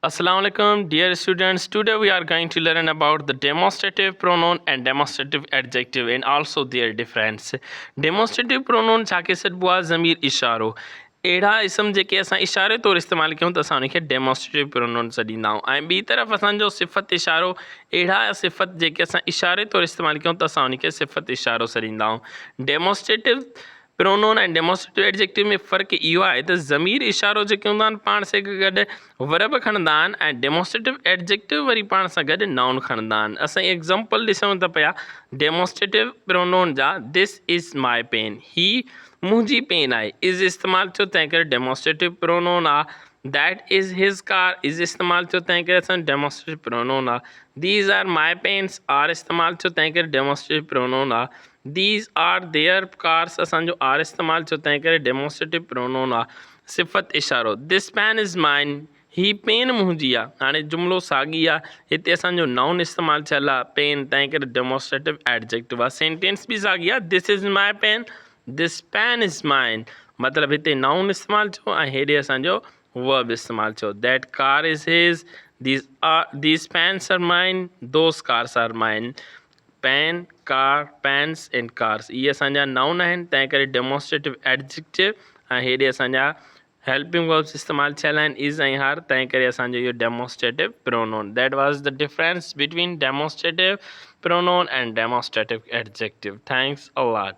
Assalamu alaikum, dear students. Today we are going to learn about the demonstrative pronoun and demonstrative adjective and also their difference. Demonstrative pronoun छाके सॾिबो ज़मीर इशारो अहिड़ा इस्म जेके असां इशारे तौरु इस्तेमालु कयूं त असां उनखे डेमोस्ट्रेटिव प्रोनाउन सॾींदा आहियूं ऐं ॿी तरफ़ असांजो सिफ़त इशारो अहिड़ा सिफ़त जेके असां इशारे तौरु इस्तेमालु कयूं त असां उनखे सिफ़त इशारो सॾींदा आहियूं डेमोस्ट्रेटिव प्रोनाउन ऐं डेमोस्ट्रेटिव एडजेक्टिव में फ़र्क़ु इहो आहे त ज़मीर इशारो जेके हूंदा आहिनि पाण सां गॾु वर्ब खणंदा आहिनि ऐं डेमोस्ट्रेटिव एडजेक्टिव वरी पाण सां गॾु नाउन खणंदा आहिनि असां एग्ज़ाम्पल ॾिसूं त पिया डेमोस्ट्रेटिव प्रोनाउन जा दिस इज़ माई पेन ही मुंहिंजी पेन आहे इज़ इस्तेमालु थियो तंहिं करे डेमोस्ट्रेटिव प्रोनाउन आहे that is his car is इस्तेमालु थियो तंहिं करे असां डेमोस्ट्रेटिव प्रोनाउन आहे these are my pens are इस्तेमालु थियो तंहिं करे डेमोस्ट्रेटिव प्रोनाउन आहे दीज़ आर देयर कार्स असांजो आर इस्तेमालु थियो तंहिं करे डेमोस्ट्रेटिव प्रोनाउन आहे सिफ़त इशारो दिस पेन इज़ माइन ही पेन मुंहिंजी आहे हाणे जुमिलो साॻी आहे हिते असांजो नाउन इस्तेमालु थियल आहे पेन तंहिं करे डेमोस्ट्रेटिव एडजेक्टिव आहे सेंटेंस बि साॻी आहे this is my pen this pen is mine मतिलबु हिते नाउन इस्तेमालु थियो ऐं हेॾे असांजो वर्ब इस्तेमालु थियो that car is his these pens are mine those cars are mine pen car pens and cars इहे असांजा नाउन आहिनि तंहिं करे डेमोस्ट्रेटिव एडजेक्टिव ऐं हेॾे असांजा हेल्पिंग वर्ब्स इस्तेमालु थियल आहिनि इज़ ऐं हार तंहिं करे असांजो इहो डेमोस्ट्रेटिव प्रोनाउन दैट वाज़ the difference between demonstrative pronoun and demonstrative adjective thanks a lot